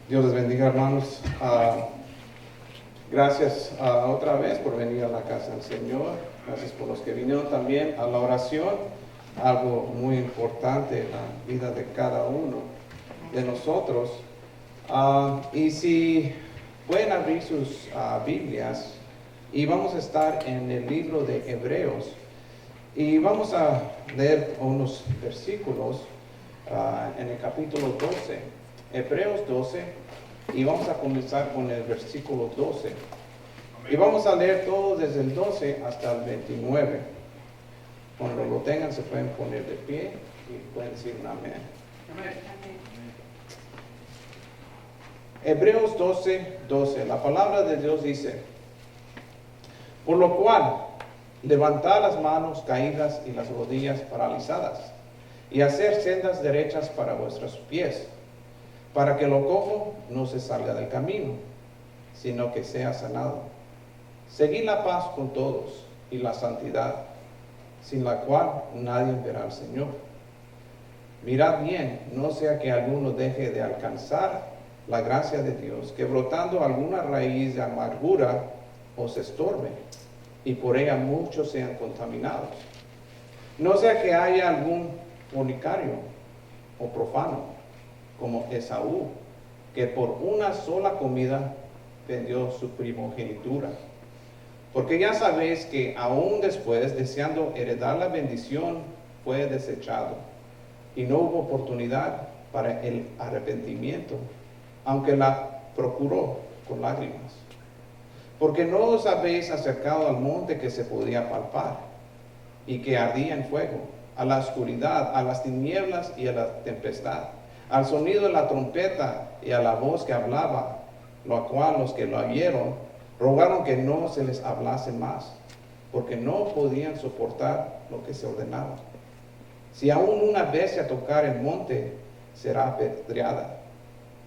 Dios les bendiga, hermanos. Gracias otra vez por venir a la casa del Señor. Gracias por los que vinieron también a la oración. Algo muy importante en la vida de cada uno de nosotros. Y si pueden abrir sus Biblias, y vamos a estar en el libro de Hebreos. Y vamos a leer unos versículos en el capítulo 12. Hebreos 12, y vamos a comenzar con el versículo 12. Y vamos a leer todo desde el 12 hasta el 29. Cuando lo tengan se pueden poner de pie y pueden decir un amén. Amén. Hebreos 12, 12. La palabra de Dios dice: por lo cual, levantad las manos caídas y las rodillas paralizadas, y hacer sendas derechas para vuestros pies, para que lo cojo no se salga del camino, sino que sea sanado. Seguid la paz con todos y la santidad, sin la cual nadie verá al Señor. Mirad bien, no sea que alguno deje de alcanzar la gracia de Dios, que brotando alguna raíz de amargura os estorbe, y por ella muchos sean contaminados. No sea que haya algún fornicario o profano, como Esaú, que por una sola comida vendió su primogenitura. Porque ya sabéis que aún después, deseando heredar la bendición, fue desechado, y no hubo oportunidad para el arrepentimiento, aunque la procuró con lágrimas. Porque no os habéis acercado al monte que se podía palpar, y que ardía en fuego, a la oscuridad, a las tinieblas y a la tempestad, al sonido de la trompeta y a la voz que hablaba, lo cual los que lo oyeron rogaron que no se les hablase más, porque no podían soportar lo que se ordenaba. Si aún una bestia tocar el monte, será apedreada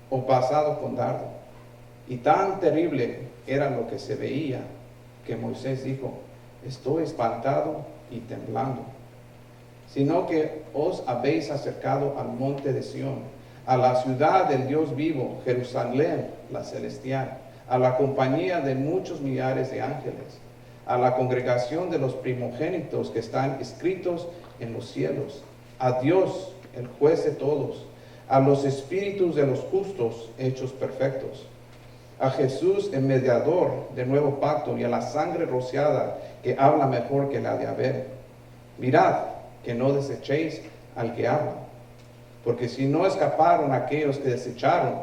o pasado con dardo. Y tan terrible era lo que se veía, que Moisés dijo: estoy espantado y temblando. Sino que os habéis acercado al monte de Sión, a la ciudad del Dios vivo, Jerusalén, la celestial, a la compañía de muchos millares de ángeles, a la congregación de los primogénitos que están escritos en los cielos, a Dios, el juez de todos, a los espíritus de los justos hechos perfectos, a Jesús, el mediador del nuevo pacto, y a la sangre rociada que habla mejor que la de Abel. Mirad que no desechéis al que habla, porque si no escaparon aquellos que desecharon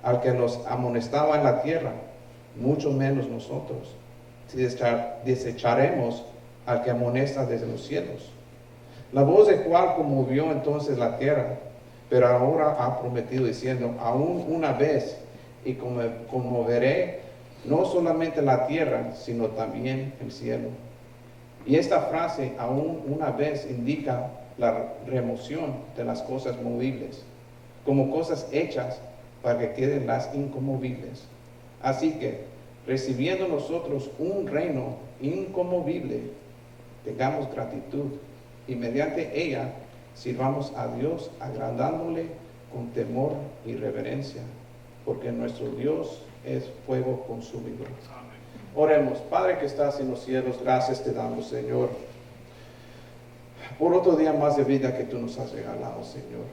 al que los amonestaba en la tierra, mucho menos nosotros, si desecharemos al que amonesta desde los cielos. La voz del cual conmovió entonces la tierra, pero ahora ha prometido diciendo: aún una vez, y conmoveré no solamente la tierra, sino también el cielo. Y esta frase, aún una vez, indica la remoción de las cosas movibles, como cosas hechas para que queden las inconmovibles. Así que, recibiendo nosotros un reino inconmovible, tengamos gratitud, y mediante ella sirvamos a Dios, agradándole con temor y reverencia, porque nuestro Dios es fuego consumidor. Oremos. Padre que estás en los cielos, gracias te damos, Señor, por otro día más de vida que tú nos has regalado, Señor,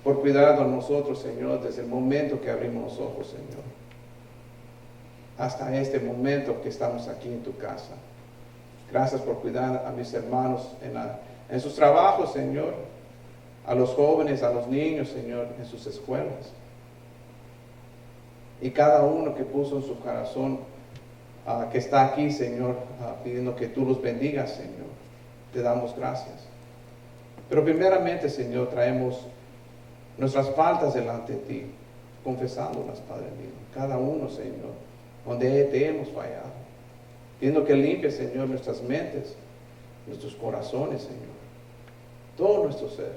por cuidar de nosotros, Señor, desde el momento que abrimos los ojos, Señor, hasta este momento que estamos aquí en tu casa. Gracias por cuidar a mis hermanos en sus trabajos, Señor, a los jóvenes, a los niños, Señor, en sus escuelas. Y cada uno que puso en su corazón, que está aquí, Señor, pidiendo que tú los bendigas, Señor. Te damos gracias. Pero primeramente, Señor, traemos nuestras faltas delante de ti, confesándolas, Padre mío. Cada uno, Señor, donde te hemos fallado. Pidiendo que limpies, Señor, nuestras mentes, nuestros corazones, Señor. Todo nuestro ser.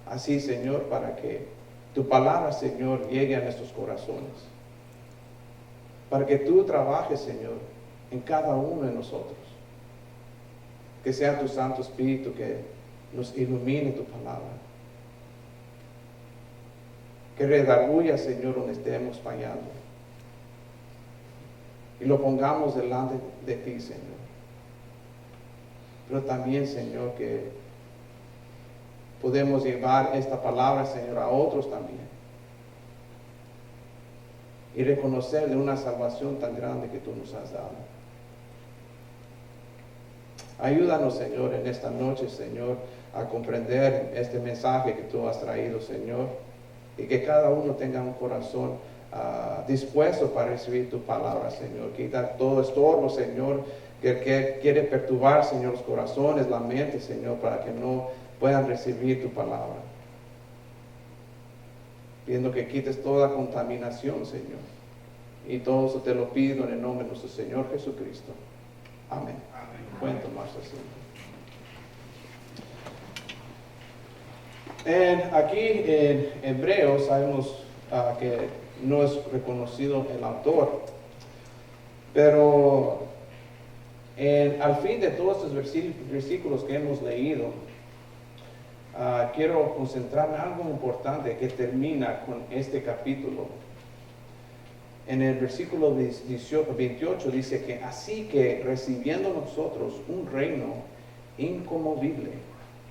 Así, Señor, para que tu palabra, Señor, llegue a nuestros corazones. Para que tú trabajes, Señor, en cada uno de nosotros. Que sea tu Santo Espíritu que nos ilumine tu palabra. Que redarguya, Señor, donde estemos fallando. Y lo pongamos delante de ti, Señor. Pero también, Señor, que podemos llevar esta palabra, Señor, a otros también. Y reconocer de una salvación tan grande que tú nos has dado. Ayúdanos, Señor, en esta noche, Señor, a comprender este mensaje que tú has traído, Señor. Y que cada uno tenga un corazón dispuesto para recibir tu palabra, Señor. Quita todo estorbo, Señor, que quiere perturbar, Señor, los corazones, la mente, Señor, para que no puedan recibir tu palabra. Pidiendo que quites toda contaminación, Señor. Y todo eso te lo pido en el nombre de nuestro Señor Jesucristo. Amén. Pueden tomarse asiento. Aquí en Hebreos sabemos que no es reconocido el autor, pero al fin de todos estos versículos que hemos leído, quiero concentrarme en algo importante que termina con este capítulo. En el versículo 28 dice que así que recibiendo nosotros un reino inconmovible,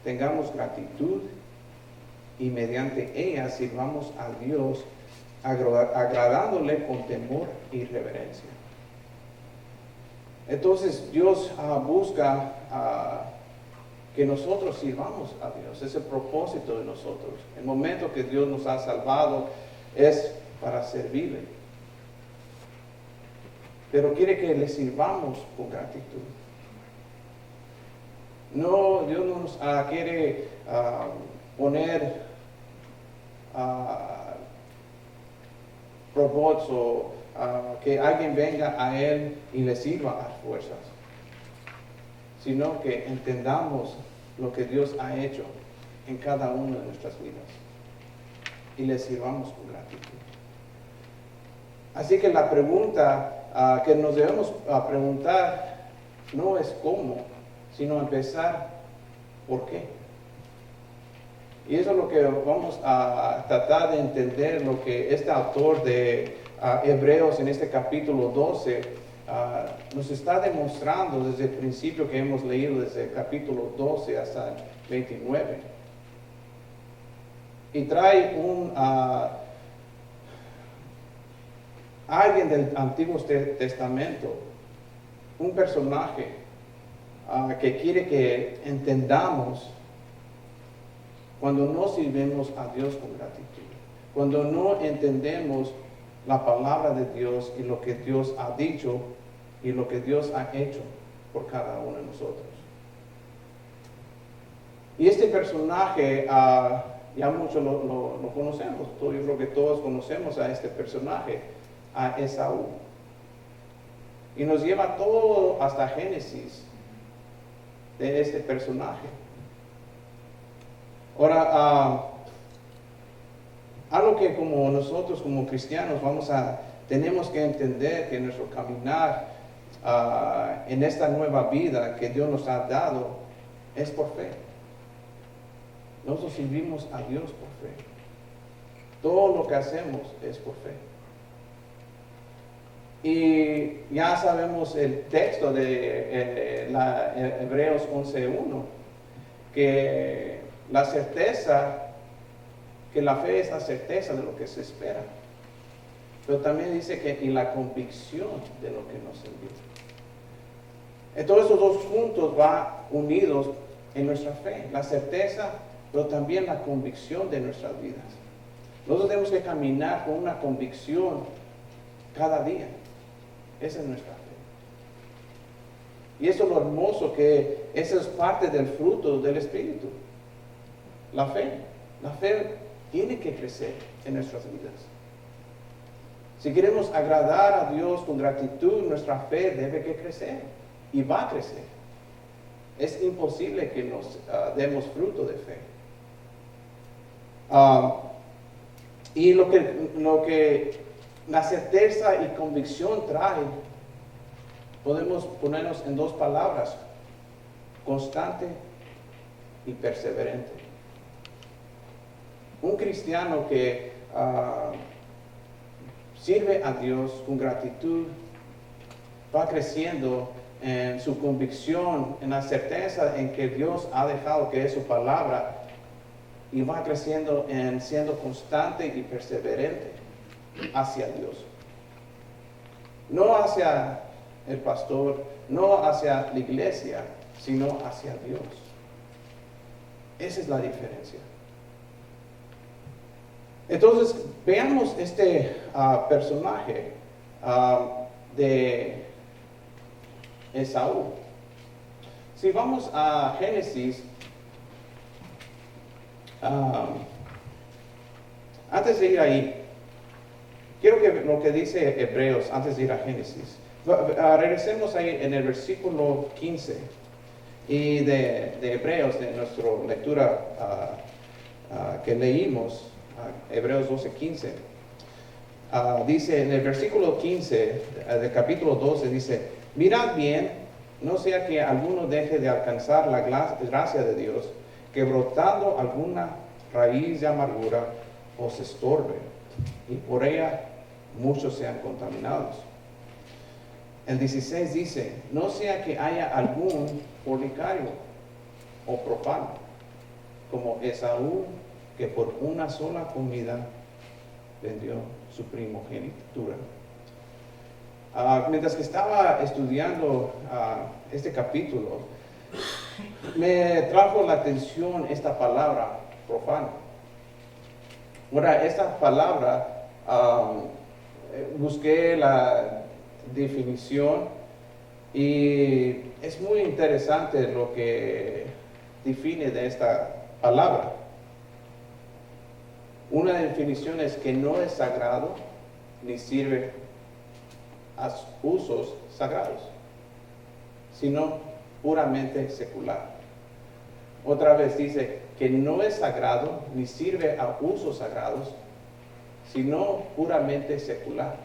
tengamos gratitud y mediante ella sirvamos a Dios agradándole con temor y reverencia. Entonces Dios busca que nosotros sirvamos a Dios. Es el propósito de nosotros. El momento que Dios nos ha salvado es para servirle. Pero quiere que le sirvamos con gratitud. No, Dios no nos quiere poner robots o que alguien venga a Él y le sirva a fuerzas, sino que entendamos lo que Dios ha hecho en cada una de nuestras vidas y le sirvamos con gratitud. Así que la pregunta que nos debemos preguntar no es cómo, sino empezar por qué. Y eso es lo que vamos a tratar de entender, lo que este autor de Hebreos en este capítulo 12 nos está demostrando desde el principio que hemos leído, desde el capítulo 12 hasta el 29. Y trae alguien del Antiguo Testamento, un personaje que quiere que entendamos cuando no sirvemos a Dios con gratitud, cuando no entendemos la palabra de Dios y lo que Dios ha dicho y lo que Dios ha hecho por cada uno de nosotros. Y este personaje ya muchos lo conocemos. Yo creo que todos conocemos a este personaje, a Esaú. Y nos lleva todo hasta Génesis de este personaje. Ahora, algo que como nosotros como cristianos tenemos que entender que nuestro caminar en esta nueva vida que Dios nos ha dado es por fe. Nosotros servimos a Dios por fe. Todo lo que hacemos es por fe. Y ya sabemos el texto de Hebreos 11:1, que la certeza, que la fe es la certeza de lo que se espera. Pero también dice que y la convicción de lo que nos envía. Entonces estos dos puntos van unidos en nuestra fe, la certeza, pero también la convicción de nuestras vidas. Nosotros tenemos que caminar con una convicción cada día. Esa es nuestra fe. Y eso es lo hermoso, que eso es parte del fruto del Espíritu. La fe. La fe tiene que crecer en nuestras vidas. Si queremos agradar a Dios con gratitud, nuestra fe debe que crecer. Y va a crecer. Es imposible que nos demos fruto de fe. Y lo que la certeza y convicción trae, podemos ponernos en dos palabras: constante y perseverante. Un cristiano que sirve a Dios con gratitud va creciendo en su convicción, en la certeza en que Dios ha dejado que es su palabra, y va creciendo en siendo constante y perseverante hacia Dios. No hacia el pastor, no hacia la iglesia, sino hacia Dios. Esa es la diferencia. Entonces, veamos este personaje de Esaú. Si vamos a Génesis, antes de ir ahí, quiero que lo que dice Hebreos, antes de ir a Génesis, regresemos ahí en el versículo 15 y de Hebreos, de nuestra lectura que leímos, Hebreos 12:15. Dice en el versículo 15 del capítulo 12, dice: mirad bien, no sea que alguno deje de alcanzar la gracia de Dios, que brotando alguna raíz de amargura os estorbe, y por ella muchos sean contaminados. El 16 dice: no sea que haya algún fornicario o profano, como Esaú, que por una sola comida vendió su primogenitura. Mientras que estaba estudiando este capítulo, me trajo la atención esta palabra, profano. Ahora, esta palabra, busqué la definición y es muy interesante lo que define de esta palabra. Una definición es que no es sagrado ni sirve a usos sagrados, sino puramente secular. Otra vez dice que no es sagrado ni sirve a usos sagrados, sino puramente secular.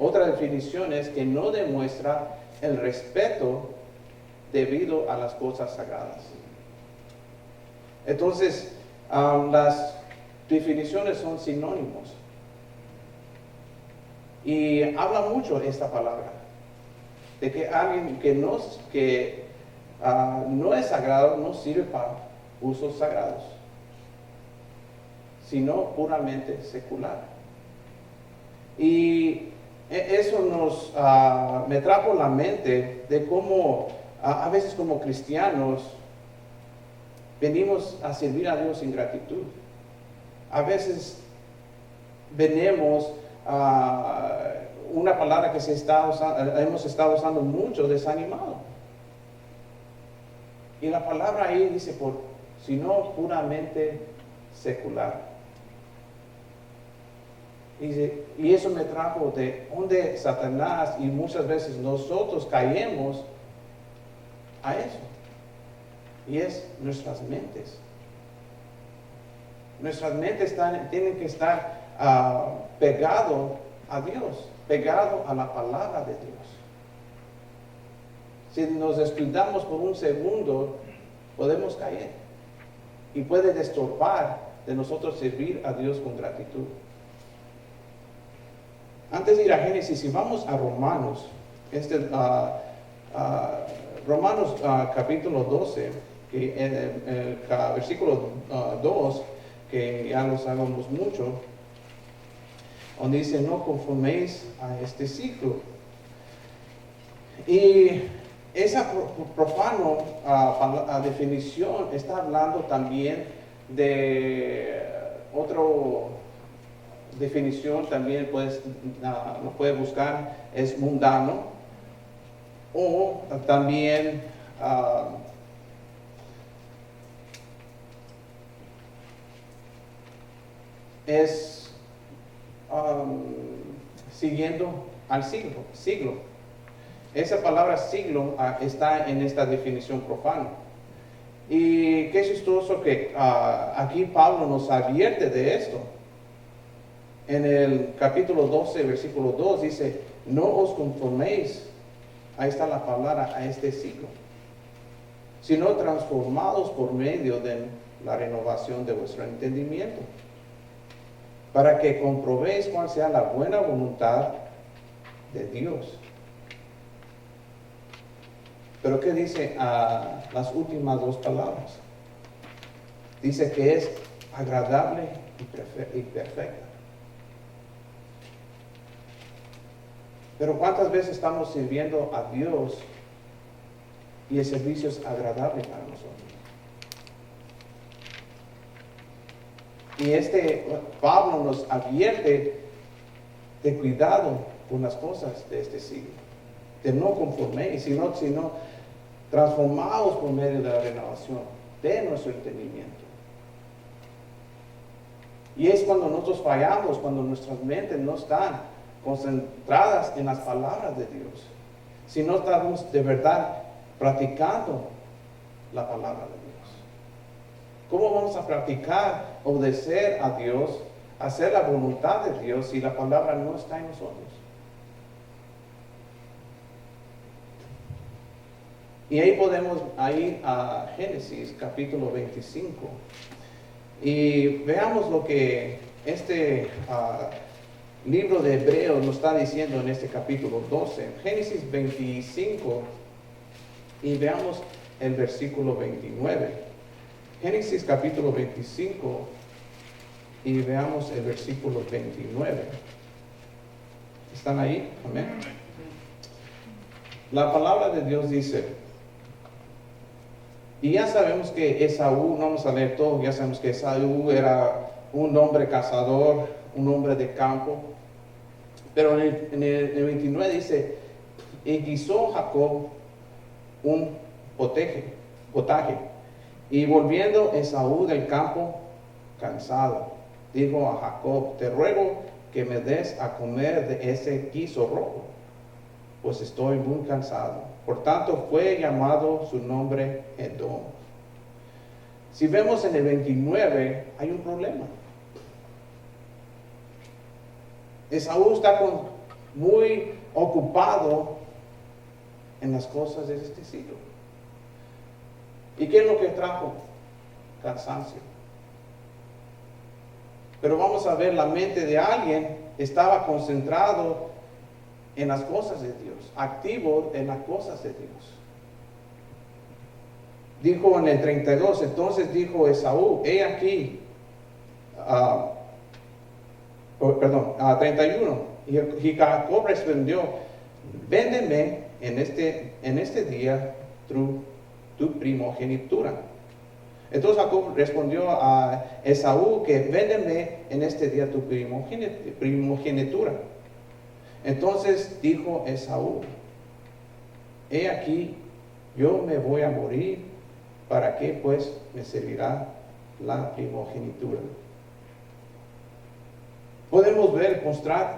Otra definición es que no demuestra el respeto debido a las cosas sagradas. Entonces, las definiciones son sinónimos. Y habla mucho esta palabra, de que alguien que no es sagrado no sirve para usos sagrados, sino puramente secular. Y eso me trajo la mente de cómo a veces como cristianos venimos a servir a Dios sin gratitud. A veces venimos una palabra que hemos estado usando mucho, desanimado. Y la palabra ahí dice, sino puramente secular. Y eso me trajo de donde Satanás y muchas veces nosotros caemos a eso. Y es nuestras mentes. Nuestras mentes tienen que estar pegado a Dios, pegado a la palabra de Dios. Si nos descuidamos por un segundo, podemos caer. Y puede destrozar de nosotros servir a Dios con gratitud. Antes de ir a Génesis, si vamos a Romanos, Romanos capítulo 12, que en el versículo 2, que ya lo sabemos mucho, donde dice: no conforméis a este siglo. Y esa profano definición está hablando también de otra definición, también lo puedes buscar, es mundano, o también es siguiendo al siglo. Esa palabra siglo está en esta definición profana. Y qué chistoso que aquí Pablo nos advierte de esto. En el capítulo 12, versículo 2 dice, no os conforméis, ahí está la palabra, a este siglo, sino transformados por medio de la renovación de vuestro entendimiento, para que comprobéis cuál sea la buena voluntad de Dios. Pero ¿qué dice las últimas dos palabras? Dice que es agradable y perfecta. Pero ¿cuántas veces estamos sirviendo a Dios y el servicio es agradable para nosotros? Y Pablo nos advierte de cuidado con las cosas de este siglo, de no conforméis, sino transformados por medio de la renovación de nuestro entendimiento. Y es cuando nosotros fallamos, cuando nuestras mentes no están concentradas en las palabras de Dios, si no estamos de verdad practicando la palabra de Dios. ¿Cómo vamos a practicar, obedecer a Dios, hacer la voluntad de Dios si la palabra no está en nosotros? Y ahí podemos ir a Génesis capítulo 25 y veamos lo que este libro de Hebreos nos está diciendo en este capítulo 12. Génesis 25 y veamos el versículo 29. Génesis capítulo 25 y veamos el versículo 29. ¿Están ahí? Amén. La palabra de Dios dice, y ya sabemos que Esaú, no vamos a leer todo, ya sabemos que Esaú era un hombre cazador, un hombre de campo. Pero en el 29 dice, y guisó Jacob un potaje, y volviendo Esaú del campo cansado, dijo a Jacob, te ruego que me des a comer de ese guiso rojo, pues estoy muy cansado. Por tanto fue llamado su nombre Edom. Si vemos en el 29, hay un problema. Esaú está muy ocupado en las cosas de este siglo. ¿Y qué es lo que trajo? Cansancio. Pero vamos a ver, la mente de alguien estaba concentrado en las cosas de Dios, activo en las cosas de Dios. Dijo en el 32, entonces dijo Esaú, he aquí, 31, y Jacob respondió, véndeme en este día tu primogenitura. Entonces Jacob respondió a Esaú que véndeme en este día tu primogenitura. Entonces dijo Esaú, he aquí, yo me voy a morir, ¿para qué pues me servirá la primogenitura? Podemos ver el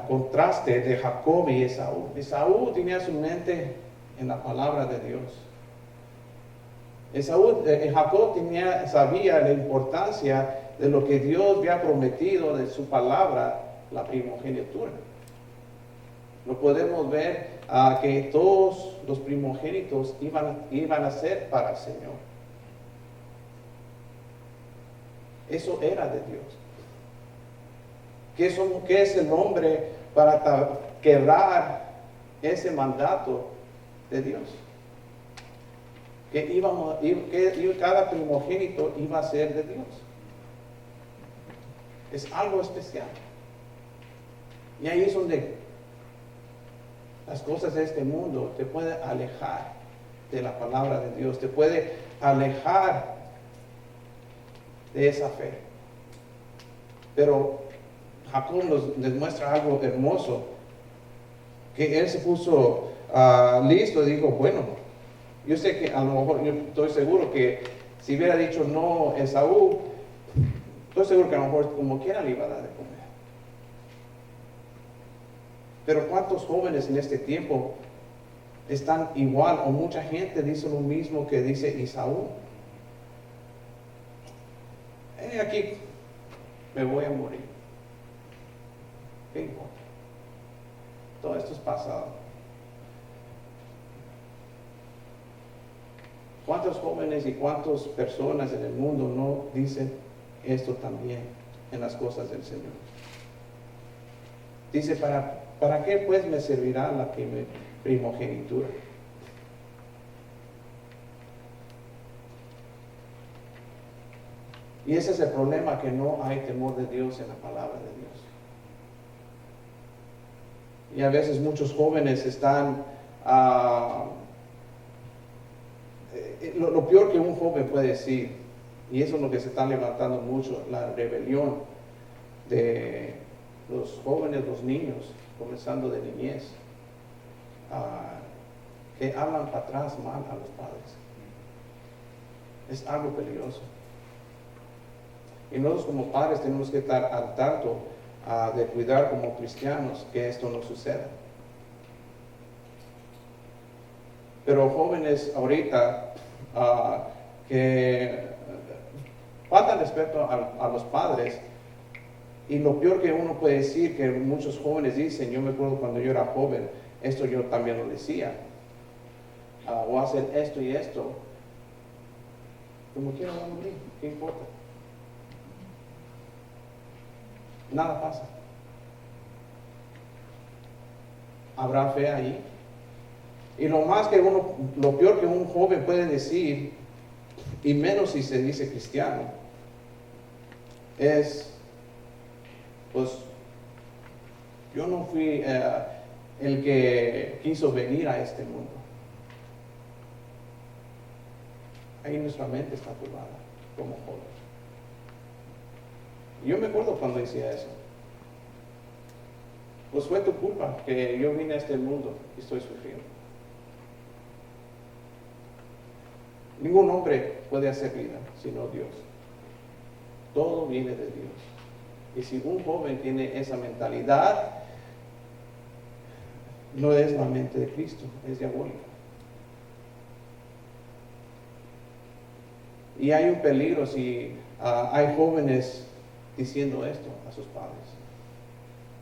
contraste de Jacob y Esaú. Esaú tenía su mente en la palabra de Dios. Jacob sabía la importancia de lo que Dios había prometido de su palabra, la primogenitura. Lo podemos ver que todos los primogénitos iban a ser para el Señor. Eso era de Dios. ¿Qué es el hombre para quebrar ese mandato de Dios? Que cada primogénito iba a ser de Dios. Es algo especial. Y ahí es donde las cosas de este mundo te pueden alejar de la palabra de Dios, te puede alejar de esa fe. Pero Jacob nos demuestra algo hermoso, que él se puso listo y dijo, bueno, yo sé que a lo mejor, yo estoy seguro que si hubiera dicho no Esaú, estoy seguro que a lo mejor como quiera le iba a dar de comer. Pero ¿cuántos jóvenes en este tiempo están igual, o mucha gente dice lo mismo que dice Esaú? Aquí me voy a morir. ¿Qué importa? Todo esto es pasado. ¿Cuántos jóvenes y cuántas personas en el mundo no dicen esto también en las cosas del Señor? Dice, ¿para qué pues me servirá la primogenitura? Y ese es el problema, que no hay temor de Dios en la palabra de Dios. Y a veces muchos jóvenes están... lo peor que un joven puede decir, y eso es lo que se está levantando mucho, la rebelión de los jóvenes, los niños, comenzando de niñez, que hablan para atrás mal a los padres. Es algo peligroso. Y nosotros como padres tenemos que estar al tanto de cuidar como cristianos que esto no suceda. Pero jóvenes ahorita que faltan respeto a los padres, y lo peor que uno puede decir, que muchos jóvenes dicen, yo me acuerdo cuando yo era joven, esto yo también lo decía, voy a hacer esto y esto, como quiera voy a morir, ¿qué importa? Nada pasa. ¿Habrá fe ahí? Y lo peor que un joven puede decir, y menos si se dice cristiano, es, pues, yo no fui el que quiso venir a este mundo. Ahí nuestra mente está turbada como joven. Yo me acuerdo cuando decía eso. Pues fue tu culpa que yo vine a este mundo y estoy sufriendo. Ningún hombre puede hacer vida sino Dios. Todo viene de Dios. Y si un joven tiene esa mentalidad, no es la mente de Cristo, es diabólica. Y hay un peligro si hay jóvenes diciendo esto a sus padres.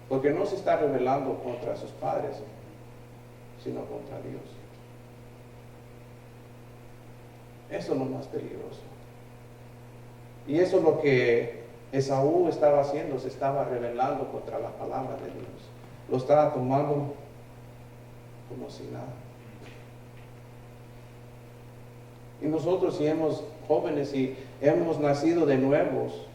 Porque no se está rebelando contra sus padres, sino contra Dios. Eso es lo más peligroso. Y eso es lo que Esaú estaba haciendo, se estaba rebelando contra la palabra de Dios. Lo estaba tomando como si nada. Y nosotros, si hemos jóvenes y hemos nacido de nuevos,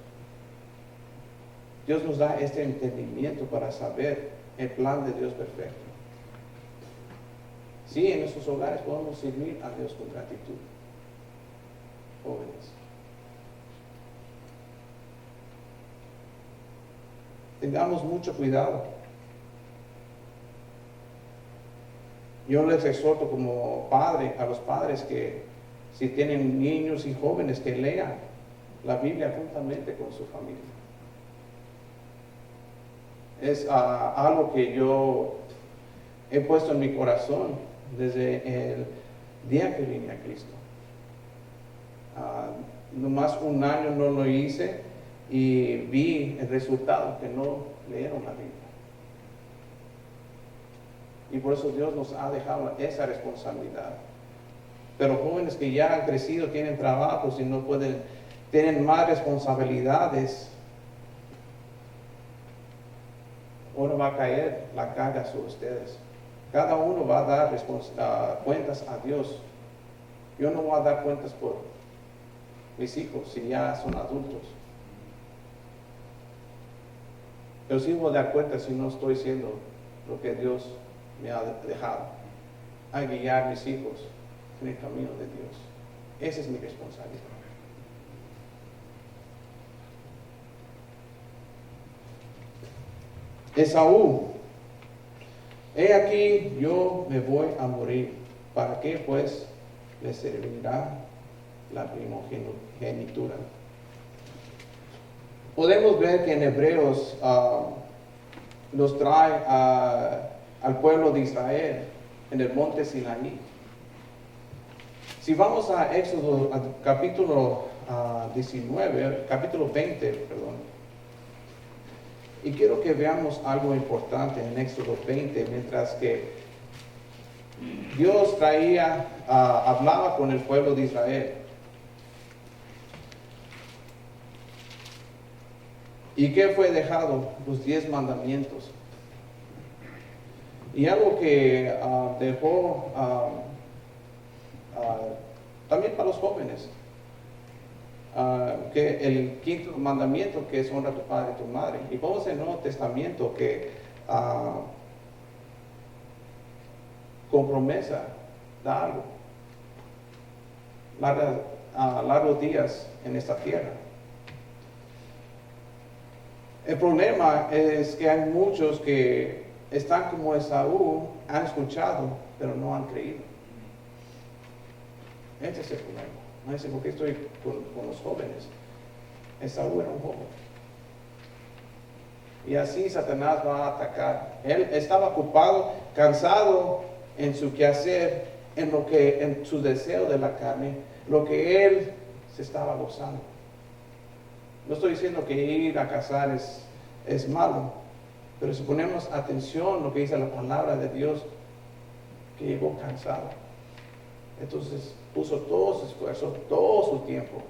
Dios nos da este entendimiento para saber el plan de Dios perfecto. Sí, en nuestros hogares podemos servir a Dios con gratitud. Jóvenes, tengamos mucho cuidado. Yo les exhorto como padre a los padres que si tienen niños y jóvenes, que lean la Biblia juntamente con su familia. Es algo que yo he puesto en mi corazón desde el día que vine a Cristo. Nomás un año no lo hice y vi el resultado, que no leyeron la Biblia. Y por eso Dios nos ha dejado esa responsabilidad. Pero jóvenes que ya han crecido, tienen trabajos y no pueden, tienen más responsabilidades, ahora va a caer la carga sobre ustedes. Cada uno va a dar cuentas a Dios. Yo no voy a dar cuentas por mis hijos si ya son adultos. Pero sí voy a dar cuentas si no estoy haciendo lo que Dios me ha dejado, a guiar a mis hijos en el camino de Dios. Esa es mi responsabilidad. Esaú, he aquí yo me voy a morir. ¿Para qué pues le servirá la primogenitura? Podemos ver que en Hebreos nos trae al pueblo de Israel en el monte Sinaí. Si vamos a Éxodo capítulo 20, perdón. Y quiero que veamos algo importante en Éxodo 20, mientras que Dios hablaba con el pueblo de Israel. ¿Y qué fue dejado? Los 10 mandamientos. Y algo que dejó también para los jóvenes, que el quinto mandamiento, que es honra a tu padre y tu madre. Y vamos en el Nuevo Testamento que con promesa da algo, largos días en esta tierra. El problema es que hay muchos que están como Esaú, han escuchado, pero no han creído. Este es el problema. No sé por qué estoy con los jóvenes. Esaú era un joven. Y así Satanás va a atacar. Él estaba ocupado, cansado en su quehacer, en su deseo de la carne, lo que él se estaba gozando. No estoy diciendo que ir a cazar es malo, pero si ponemos atención a lo que dice la palabra de Dios, que llegó cansado. Entonces puso todo su esfuerzo, todo su tiempo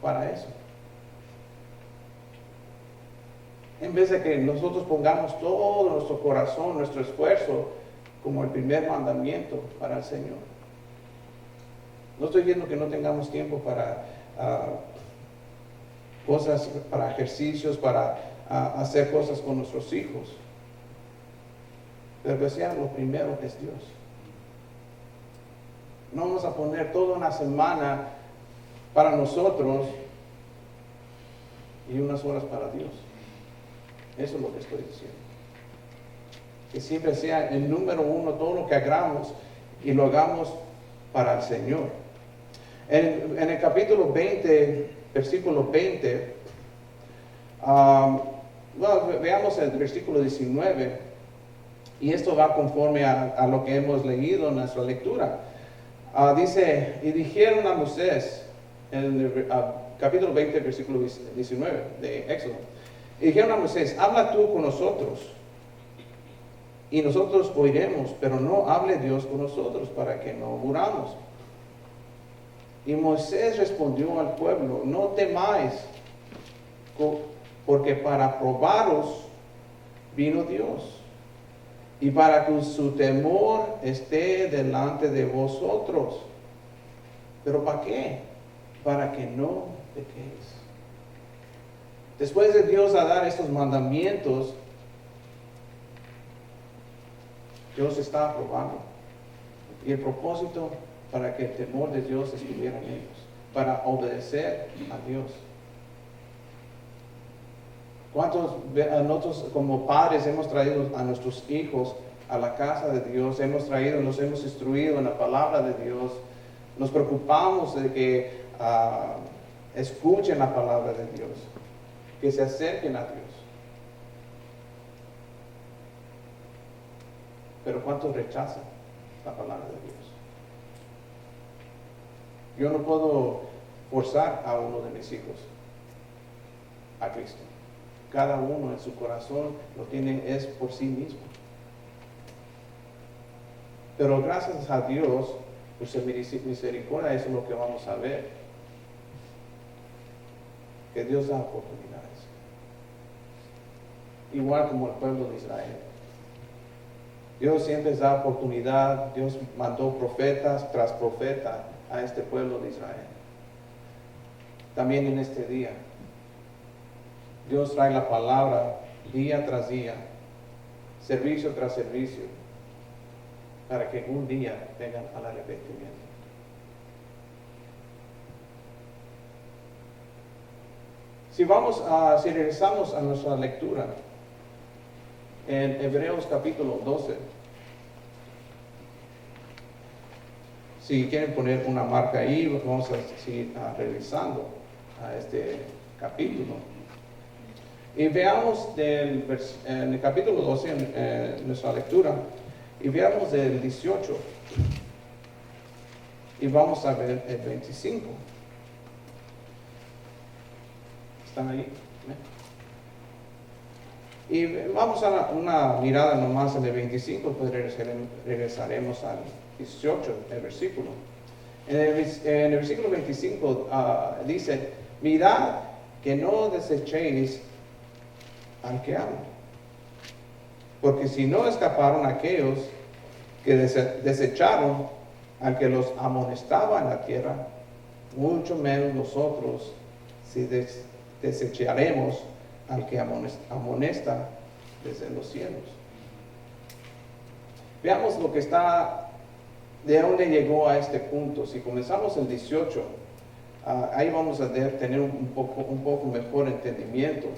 para eso. En vez de que nosotros pongamos todo nuestro corazón, nuestro esfuerzo, como el primer mandamiento para el Señor. No estoy diciendo que no tengamos tiempo para cosas, para ejercicios, para hacer cosas con nuestros hijos. Pero que sea lo primero que es Dios. No vamos a poner toda una semana para nosotros y unas horas para Dios. Eso es lo que estoy diciendo. Que siempre sea el número uno todo lo que hagamos y lo hagamos para el Señor. En el capítulo 20, versículo 20, veamos el versículo 19, y esto va conforme a lo que hemos leído en nuestra lectura. Dice, y dijeron a Moisés, en el capítulo 20, versículo 19 de Éxodo, y dijeron a Moisés, habla tú con nosotros, y nosotros oiremos, pero no hable Dios con nosotros para que no muramos. Y Moisés respondió al pueblo, no temáis, porque para probaros vino Dios, y para que su temor esté delante de vosotros. ¿Pero para qué? Para que no pequéis. Después de Dios a dar estos mandamientos, Dios está probando. Y el propósito para que el temor de Dios estuviera en ellos, para obedecer a Dios. ¿Cuántos nosotros como padres hemos traído a nuestros hijos a la casa de Dios? Los hemos instruido en la palabra de Dios. Nos preocupamos de que escuchen la palabra de Dios, que se acerquen a Dios. Pero ¿cuántos rechazan la palabra de Dios? Yo no puedo forzar a uno de mis hijos a Cristo. Cada uno en su corazón lo tiene, es por sí mismo. Pero gracias a Dios, por su misericordia, eso es lo que vamos a ver. Que Dios da oportunidades. Igual como el pueblo de Israel. Dios siempre da oportunidad. Dios mandó profetas tras profeta a este pueblo de Israel. También en este día. Dios trae la palabra día tras día, servicio tras servicio. para que un día vengan al arrepentimiento. Si regresamos a nuestra lectura en Hebreos capítulo 12, si quieren poner una marca ahí, vamos a seguir revisando a este capítulo. Y veamos en el capítulo 12, en nuestra lectura, y veamos del 18, y vamos a ver el 25. ¿Están ahí? Y vamos a una mirada nomás en el 25, pues regresaremos al 18, el versículo. En el versículo 25 dice, mirad que no desechéis al que ama, porque si no escaparon aquellos que desecharon al que los amonestaba en la tierra, mucho menos nosotros si desecharemos al que amonesta desde los cielos. Veamos lo que está, de dónde llegó a este punto. Si comenzamos el 18, ahí vamos a tener un poco mejor entendimiento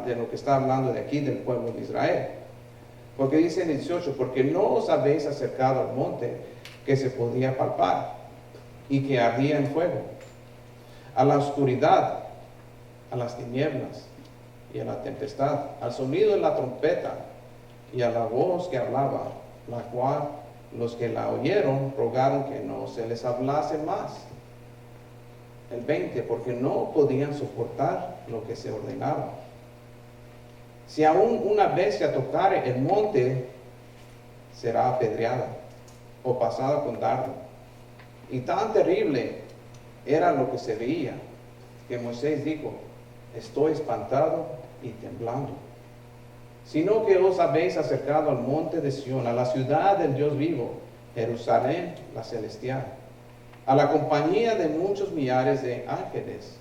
de lo que está hablando de aquí del pueblo de Israel. Porque dice en 18, porque no os habéis acercado al monte que se podía palpar y que ardía en fuego, a la oscuridad, a las tinieblas y a la tempestad, al sonido de la trompeta y a la voz que hablaba, la cual los que la oyeron rogaron que no se les hablase más. El 20, porque no podían soportar lo que se ordenaba. Si aún una bestia tocare el monte, será apedreada o pasada con dardo. Y tan terrible era lo que se veía, que Moisés dijo, estoy espantado y temblando. Sino que os habéis acercado al monte de Sión, a la ciudad del Dios vivo, Jerusalén la celestial, a la compañía de muchos millares de ángeles,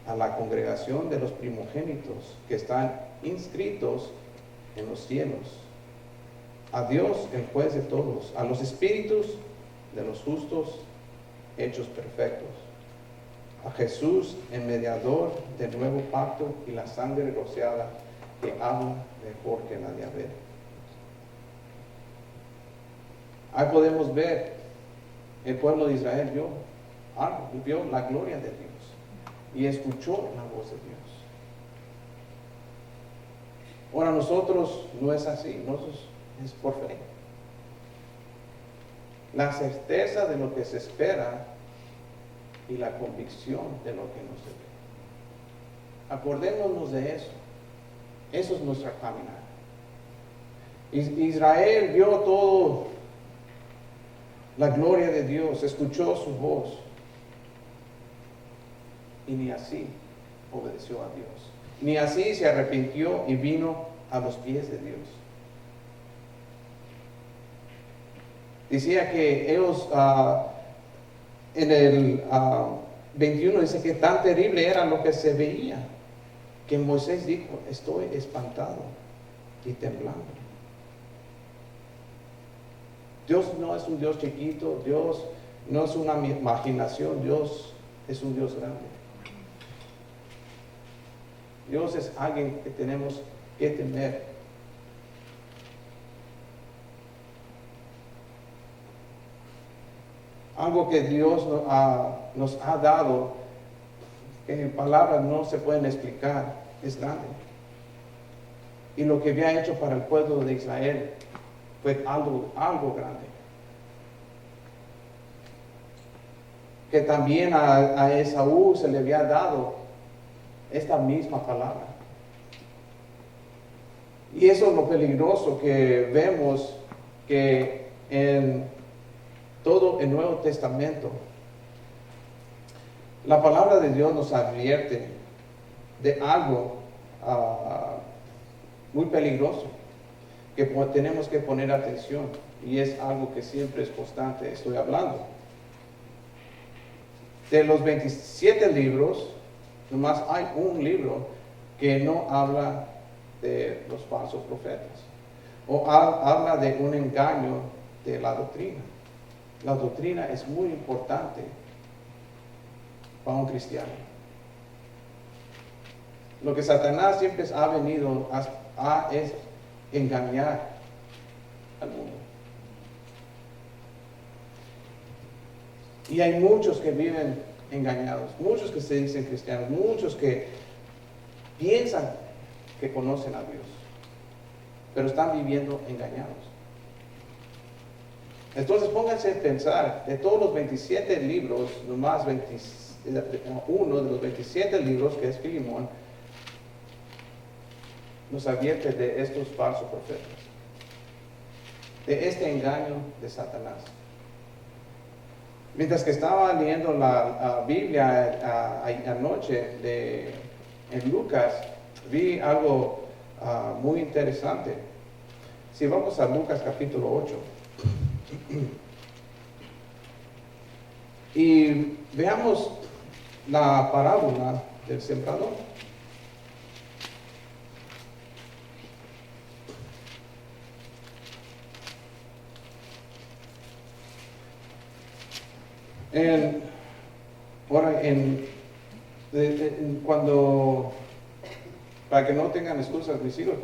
a la congregación de los primogénitos que están inscritos en los cielos, a Dios el juez de todos, a los espíritus de los justos hechos perfectos, a Jesús el mediador del nuevo pacto y la sangre rociada que habla mejor que la de Abel. Ahí podemos ver el pueblo de Israel vio la gloria de Dios y escuchó la voz de Dios. Ahora nosotros no es así, nosotros es por fe. La certeza de lo que se espera y la convicción de lo que no se ve. Acordémonos de eso. Eso es nuestra caminar. Israel vio todo, la gloria de Dios, escuchó su voz y ni así obedeció a Dios. Ni así se arrepintió y vino a los pies de Dios. Decía que ellos, en el 21 dice que tan terrible era lo que se veía, que Moisés dijo, estoy espantado y temblando. Dios no es un Dios chiquito, Dios no es una imaginación, Dios es un Dios grande. Dios es alguien que tenemos que temer. Algo que Dios nos ha dado, que en palabras no se pueden explicar, es grande. Y lo que había hecho para el pueblo de Israel fue algo grande. Que también a Esaú se le había dado esta misma palabra. Y eso es lo peligroso que vemos, que en todo el Nuevo Testamento la palabra de Dios nos advierte de algo muy peligroso que tenemos que poner atención, y es algo que siempre es constante. Estoy hablando de los 27 libros, nomás hay un libro que no habla de los falsos profetas, o habla de un engaño de la doctrina. La doctrina es muy importante para un cristiano. Lo que Satanás siempre ha venido es engañar al mundo. Y hay muchos que viven engañados, muchos que se dicen cristianos, muchos que piensan que conocen a Dios, pero están viviendo engañados. Entonces pónganse a pensar, de todos los 27 libros, nomás uno de los 27 libros, que es Filemón, nos advierte de estos falsos profetas, de este engaño de Satanás. Mientras que estaba leyendo la Biblia anoche en Lucas, vi algo muy interesante. Si vamos a Lucas capítulo 8 y veamos la parábola del sembrador. Cuando, para que no tengan excusas mis hijos,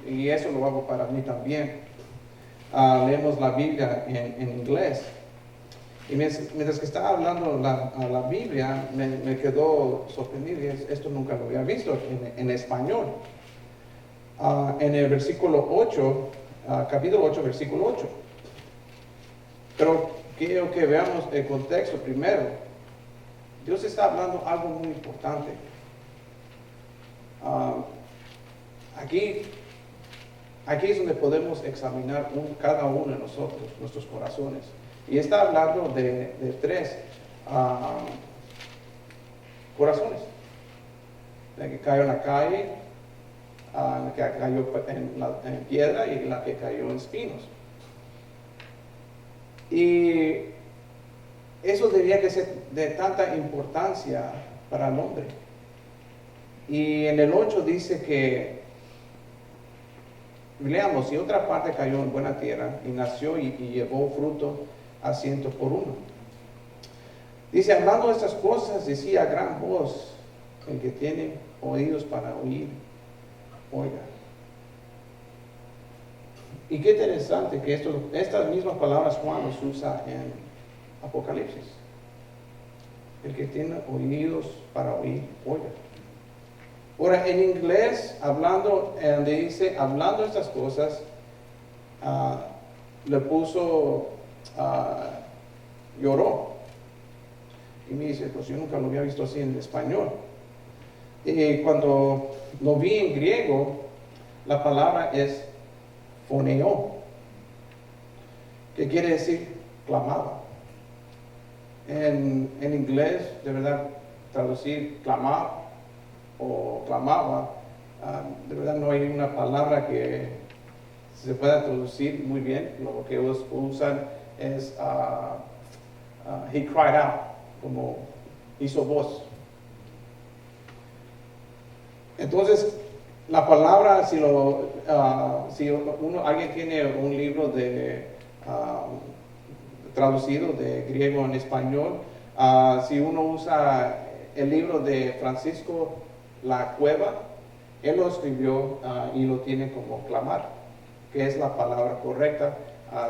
y eso lo hago para mí también, leemos la Biblia en inglés. Y mientras que estaba hablando la Biblia, me quedó sorprendido, y esto nunca lo había visto en español. En el versículo 8, capítulo 8, versículo 8. Pero quiero que veamos el contexto primero. Dios está hablando algo muy importante. Aquí es donde podemos examinar cada uno de nosotros, nuestros corazones. Y está hablando de tres corazones. La que cayó en la calle, la que cayó en piedra y la que cayó en espinos. Y eso debería que ser de tanta importancia para el hombre. Y en el 8 dice que, leamos, y otra parte cayó en buena tierra y nació y llevó fruto a 100 por 1. Dice, hablando de estas cosas, decía a gran voz, el que tiene oídos para oír, oiga. Y qué interesante que estas mismas palabras Juan los usa en Apocalipsis. El que tiene oídos para oír, oiga. Ahora, en inglés, donde dice, hablando estas cosas, le puso, lloró. Y me dice, pues yo nunca lo había visto así en español. Y cuando lo vi en griego, la palabra es foneo, que quiere decir clamaba. En inglés, de verdad, traducir clamar o clamaba, de verdad no hay una palabra que se pueda traducir muy bien. Lo que usan es he cried out, como hizo voz. Entonces, la palabra, alguien tiene un libro traducido de griego en español, si uno usa el libro de Francisco La Cueva, él lo escribió y lo tiene como clamar, que es la palabra correcta,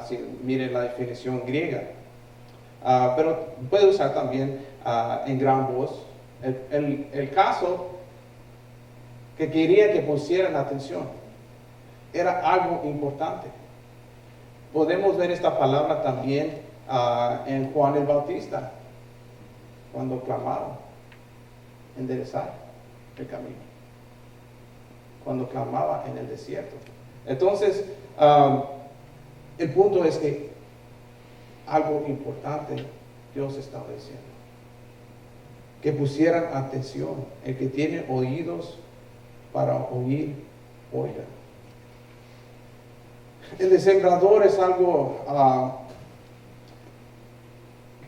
si miren la definición griega. Pero puede usar también en gran voz. El caso que quería que pusieran atención era algo importante. Podemos ver esta palabra también en Juan el Bautista, cuando clamaba, enderezar el camino, cuando clamaba en el desierto. Entonces, el punto es que algo importante Dios estaba diciendo, que pusieran atención. El que tiene oídos para oír, oiga. El sembrador es algo,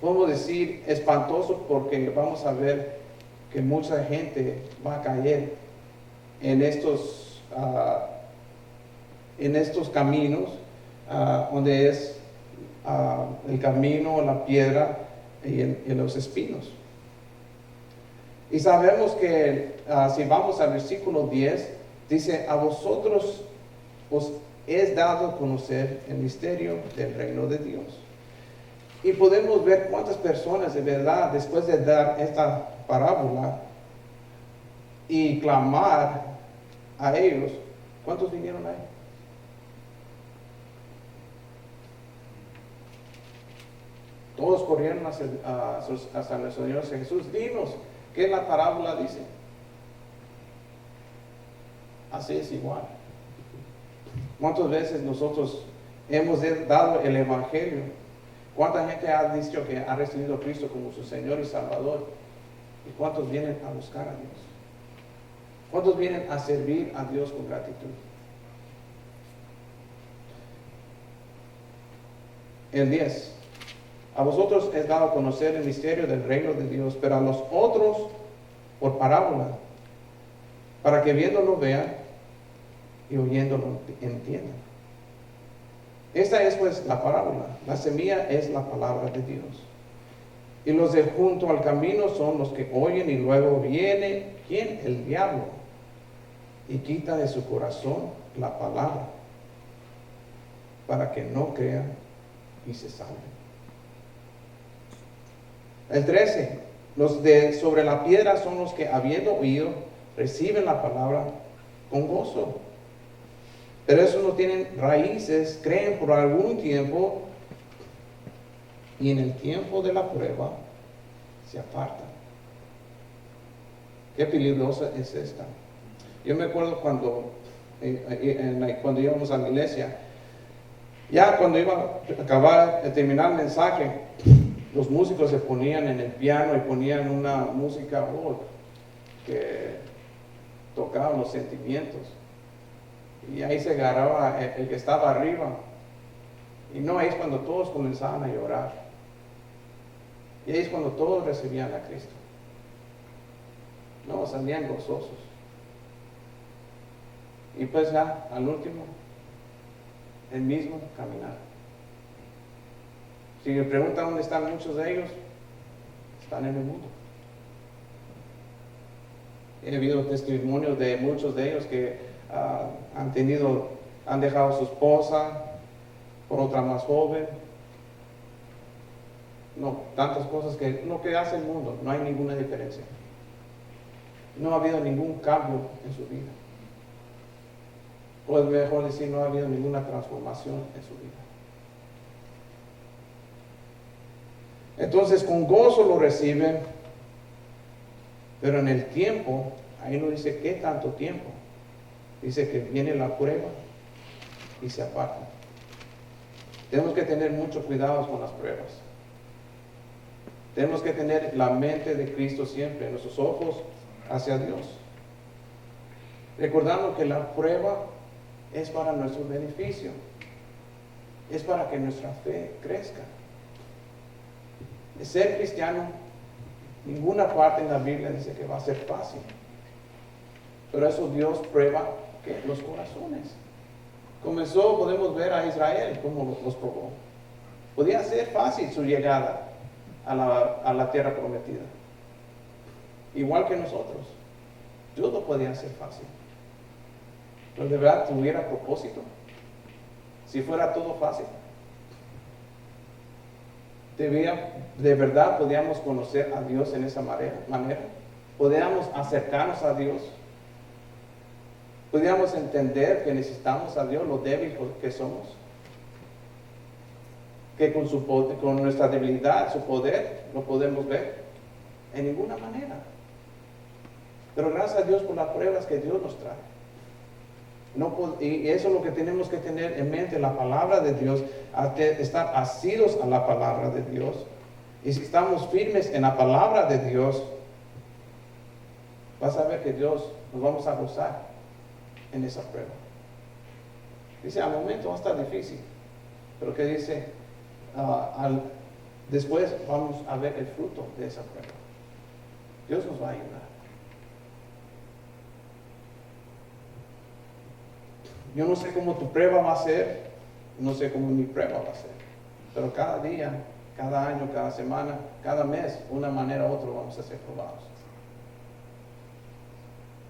podemos decir, espantoso, porque vamos a ver que mucha gente va a caer en estos caminos donde es el camino, la piedra y los espinos. Y sabemos que si vamos al versículo 10, dice: a vosotros os es dado conocer el misterio del reino de Dios. Y podemos ver cuántas personas de verdad, después de dar esta parábola y clamar a ellos, ¿cuántos vinieron ahí? Todos corrieron hasta el Señor Jesús. Dinos, ¿qué la parábola dice? Así es igual. ¿Cuántas veces nosotros hemos dado el Evangelio? ¿Cuánta gente ha dicho que ha recibido a Cristo como su Señor y Salvador? ¿Y cuántos vienen a buscar a Dios? ¿Cuántos vienen a servir a Dios con gratitud? El 10. A vosotros es dado conocer el misterio del reino de Dios, pero a los otros por parábola, para que viéndolo vean y oyéndolo entiendan. Esta es pues la parábola. La semilla es la palabra de Dios. Y los de junto al camino son los que oyen, y luego viene, ¿quién? El diablo, y quita de su corazón la palabra, para que no crean y se salven. El 13. Los de sobre la piedra son los que, habiendo oído, reciben la palabra con gozo. Pero esos no tienen raíces, creen por algún tiempo, y en el tiempo de la prueba se apartan. Qué peligrosa es esta. Yo me acuerdo cuando íbamos a la iglesia, ya cuando iba a acabar de terminar el mensaje, los músicos se ponían en el piano y ponían una música que tocaba los sentimientos. Y ahí se agarraba el que estaba arriba. Y no, ahí es cuando todos comenzaban a llorar. Y ahí es cuando todos recibían a Cristo. No, salían gozosos. Y pues ya, al último, el mismo caminar. Si me preguntan dónde están muchos de ellos, están en el mundo. He habido testimonios de muchos de ellos que han dejado a su esposa por otra más joven. No, tantas cosas que lo que hace el mundo, no hay ninguna diferencia. No ha habido ningún cambio en su vida. O es mejor decir, no ha habido ninguna transformación en su vida. Entonces, con gozo lo reciben, pero en el tiempo, ahí no dice qué tanto tiempo. Dice que viene la prueba y se apartan. Tenemos que tener mucho cuidado con las pruebas. Tenemos que tener la mente de Cristo siempre, nuestros ojos hacia Dios. Recordando que la prueba es para nuestro beneficio. Es para que nuestra fe crezca. De ser cristiano, ninguna parte en la Biblia dice que va a ser fácil. Pero eso Dios prueba los corazones. Podemos ver a Israel cómo los probó. Podía ser fácil su llegada a la tierra prometida. Igual que nosotros. Dios lo podía hacer fácil. Pero de verdad tuviera propósito. Si fuera todo fácil. De verdad podíamos conocer a Dios en esa manera. Podíamos acercarnos a Dios. Podríamos entender que necesitamos a Dios, lo débil que somos. Que con nuestra debilidad, su poder, lo podemos ver. En ninguna manera. Pero gracias a Dios por las pruebas que Dios nos trae. Y eso es lo que tenemos que tener en mente, la palabra de Dios, estar asidos a la palabra de Dios. Y si estamos firmes en la palabra de Dios, vas a ver que Dios nos vamos a gozar en esa prueba. Dice, al momento va a estar difícil, pero que dice, después vamos a ver el fruto de esa prueba. Dios nos va a ayudar. Yo no sé cómo tu prueba va a ser, no sé cómo mi prueba va a ser. pero cada día, cada año, cada semana, cada mes, de una manera u otra vamos a ser probados.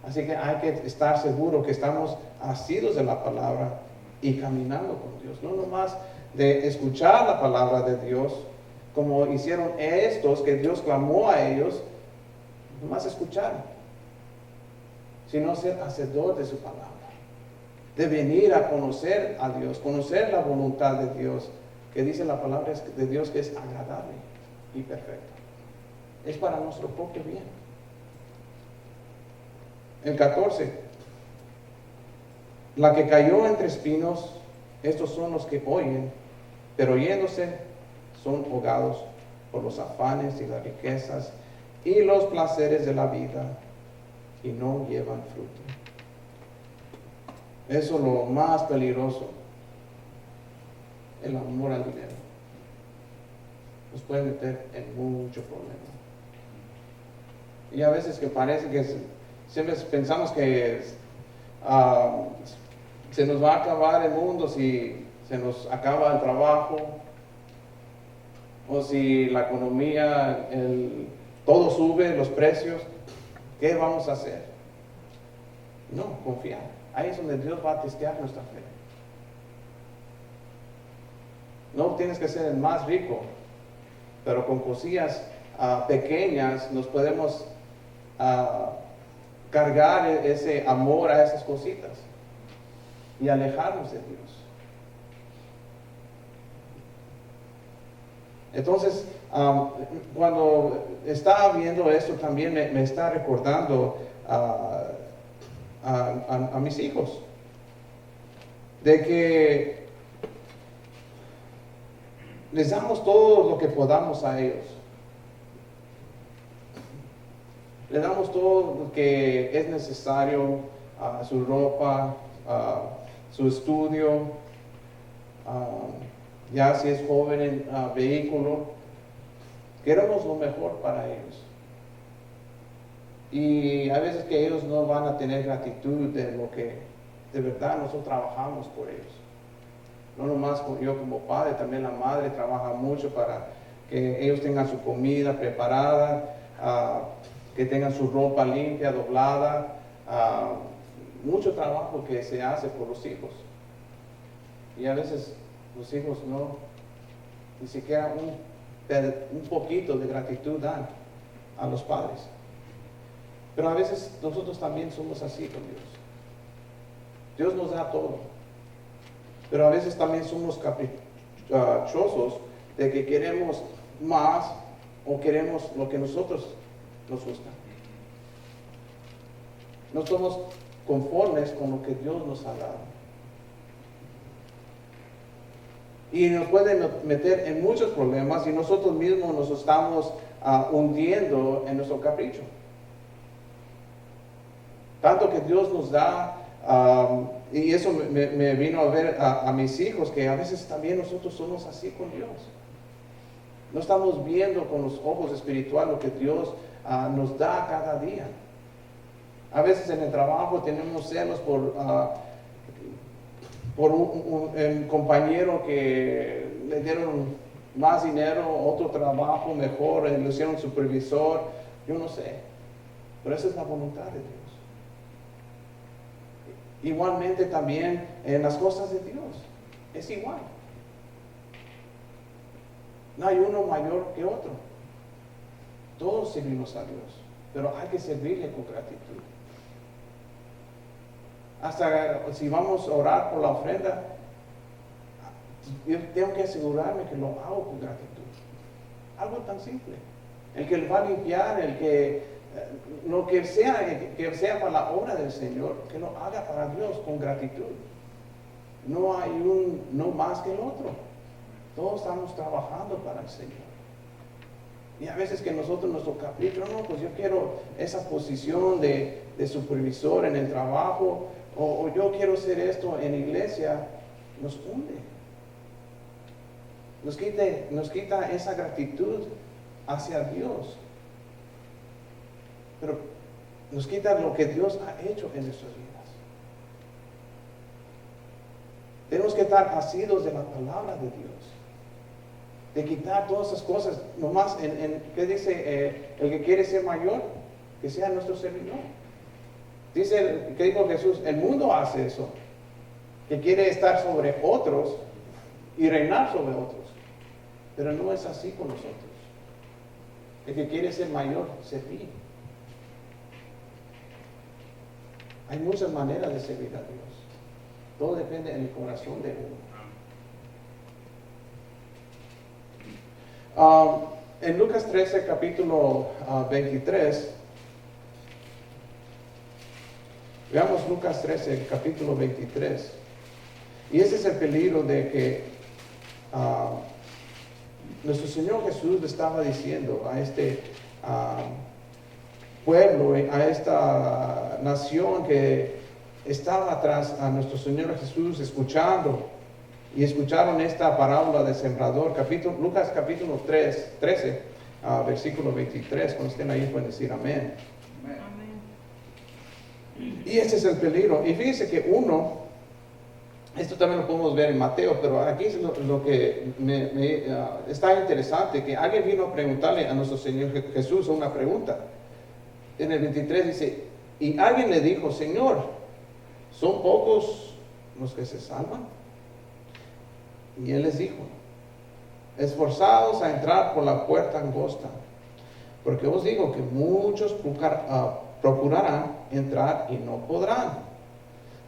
Así que hay que estar seguro que estamos asidos de la palabra y caminando con Dios. No nomás de escuchar la palabra de Dios, como hicieron estos que Dios clamó a ellos, nomás escuchar, sino ser hacedor de su palabra. De venir a conocer a Dios, conocer la voluntad de Dios, que dice la palabra de Dios que es agradable y perfecta. Es para nuestro propio bien. El 14. La que cayó entre espinos, estos son los que oyen, pero oyéndose son ahogados por los afanes y las riquezas y los placeres de la vida y no llevan fruto. Eso es lo más peligroso, el amor al dinero. Nos puede meter en mucho problema. Y a veces que parece que siempre pensamos que se nos va a acabar el mundo si se nos acaba el trabajo, o si la economía, todo sube, los precios. ¿Qué vamos a hacer? No, confiar. Ahí es donde Dios va a testear nuestra fe. No tienes que ser el más rico, pero con cosillas pequeñas nos podemos cargar ese amor a esas cositas y alejarnos de Dios. Entonces, cuando estaba viendo esto, también me está recordando a mis hijos, de que les damos todo lo que podamos a ellos. Le damos todo lo que es necesario, su ropa, su estudio, ya si es joven en vehículo. Queremos lo mejor para ellos. Y a veces que ellos no van a tener gratitud de lo que de verdad nosotros trabajamos por ellos. No nomás yo como padre, también la madre trabaja mucho para que ellos tengan su comida preparada, que tengan su ropa limpia, doblada. Mucho trabajo que se hace por los hijos. Y a veces los hijos ni siquiera un poquito de gratitud dan a los padres. Pero a veces nosotros también somos así con Dios. Dios nos da todo. Pero a veces también somos caprichosos de que queremos más o queremos lo que nosotros nos gusta. No somos conformes con lo que Dios nos ha dado. Y nos puede meter en muchos problemas y nosotros mismos nos estamos hundiendo en nuestro capricho. Tanto que Dios nos da, y eso me vino a ver a mis hijos, que a veces también nosotros somos así con Dios. No estamos viendo con los ojos espirituales lo que Dios nos da cada día. A veces en el trabajo tenemos celos por un compañero que le dieron más dinero, otro trabajo mejor, le hicieron supervisor, yo no sé. Pero esa es la voluntad de Dios. Igualmente también en las cosas de Dios, es igual. No hay uno mayor que otro. Todos servimos a Dios, pero hay que servirle con gratitud. Hasta si vamos a orar por la ofrenda, yo tengo que asegurarme que lo hago con gratitud. Algo tan simple. El que va a limpiar, el que lo que sea para la obra del Señor, que lo haga para Dios con gratitud. No hay no más que el otro. Todos estamos trabajando para el Señor. Y a veces que nosotros, nuestro capricho, no, pues yo quiero esa posición de supervisor en el trabajo, o yo quiero hacer esto en la iglesia, nos hunde. Nos quita esa gratitud hacia Dios. Pero nos quita lo que Dios ha hecho en nuestras vidas. Tenemos que estar asidos de la palabra de Dios. de quitar todas esas cosas. Nomás, ¿qué dice? El que quiere ser mayor, que sea nuestro servidor. Dice, ¿qué dijo Jesús? El mundo hace eso, que quiere estar sobre otros y reinar sobre otros. Pero no es así con nosotros. El que quiere ser mayor, servir. Hay muchas maneras de servir a Dios. Todo depende del corazón de uno. En Lucas 13, capítulo 23, veamos Lucas 13, capítulo 23. Y ese es el peligro de que nuestro Señor Jesús le estaba diciendo a este pueblo, a esta nación que estaba atrás a nuestro Señor Jesús escuchando, y escucharon esta parábola del sembrador. Lucas capítulo 13, versículo 23. Cuando estén ahí pueden decir amén. Amén. Y ese es el peligro. Y fíjense que esto también lo podemos ver en Mateo, pero aquí es lo que está interesante, que alguien vino a preguntarle a nuestro Señor Jesús una pregunta. En el 23 dice, y alguien le dijo, Señor, ¿son pocos los que se salvan? Y él les dijo, esforzados a entrar por la puerta angosta, porque os digo que muchos procurarán entrar y no podrán.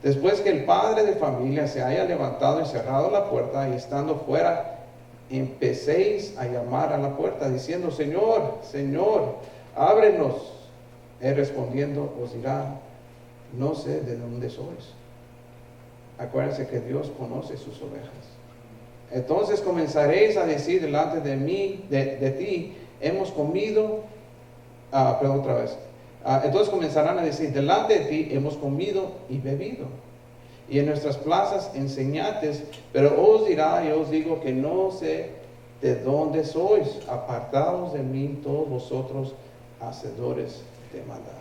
Después que el padre de familia se haya levantado y cerrado la puerta, y estando fuera, empecéis a llamar a la puerta, diciendo, Señor, Señor, ábrenos. Él respondiendo os dirá, no sé de dónde sois. Acuérdense que Dios conoce sus ovejas. Entonces comenzaréis a decir delante de mí, de ti, hemos comido, perdón, otra vez. Entonces comenzarán a decir, delante de ti hemos comido y bebido, y en nuestras plazas enseñantes, pero os dirá, y os digo que no sé de dónde sois, apartados de mí todos vosotros, hacedores de maldad.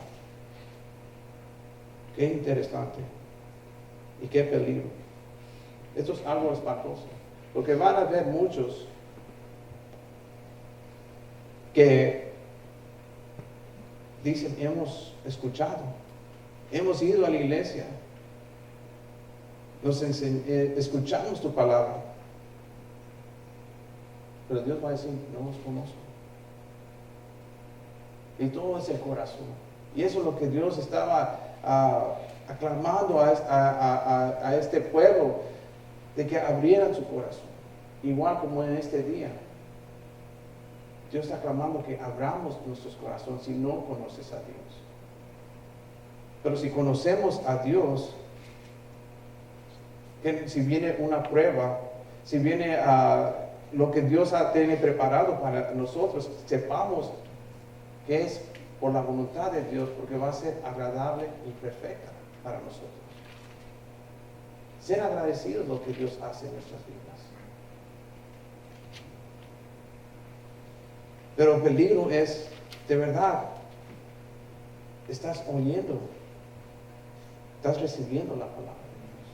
Qué interesante y qué peligro. Esto es algo espantoso, porque van a haber muchos que dicen, hemos escuchado, hemos ido a la iglesia, escuchamos tu palabra, pero Dios va a decir, no os conozco. Y todo es el corazón. Y eso es lo que Dios estaba aclamando a este pueblo, de que abrieran su corazón, igual como en este día. Dios está aclamando que abramos nuestros corazones si no conoces a Dios. Pero si conocemos a Dios, que si viene una prueba, si viene lo que Dios tiene preparado para nosotros, sepamos que es por la voluntad de Dios, porque va a ser agradable y perfecta para nosotros. Ser agradecidos lo que Dios hace en nuestras vidas. Pero el peligro es, de verdad, estás oyendo, estás recibiendo la palabra de Dios,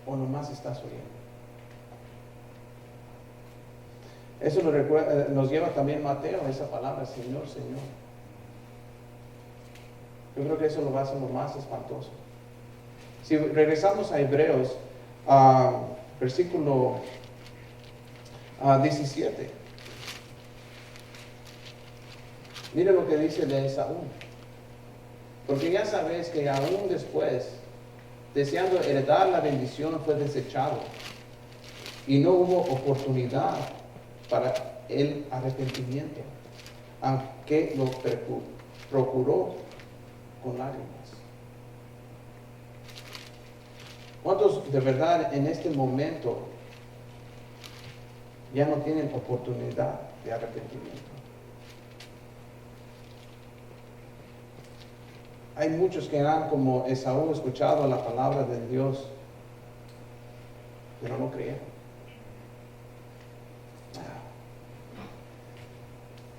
o nomás estás oyendo. Eso nos lleva también Mateo, esa palabra, Señor, Señor. Yo creo que eso lo va a hacer lo más espantoso. Si regresamos a Hebreos, versículo 17. Mire lo que dice de Esaú. Porque ya sabes que aún después, deseando heredar la bendición, fue desechado. Y no hubo oportunidad para el arrepentimiento, aunque lo procuró con lágrimas. ¿Cuántos de verdad en este momento ya no tienen oportunidad de arrepentimiento? Hay muchos que han, como Esaú, escuchado la palabra de Dios, pero no creyeron.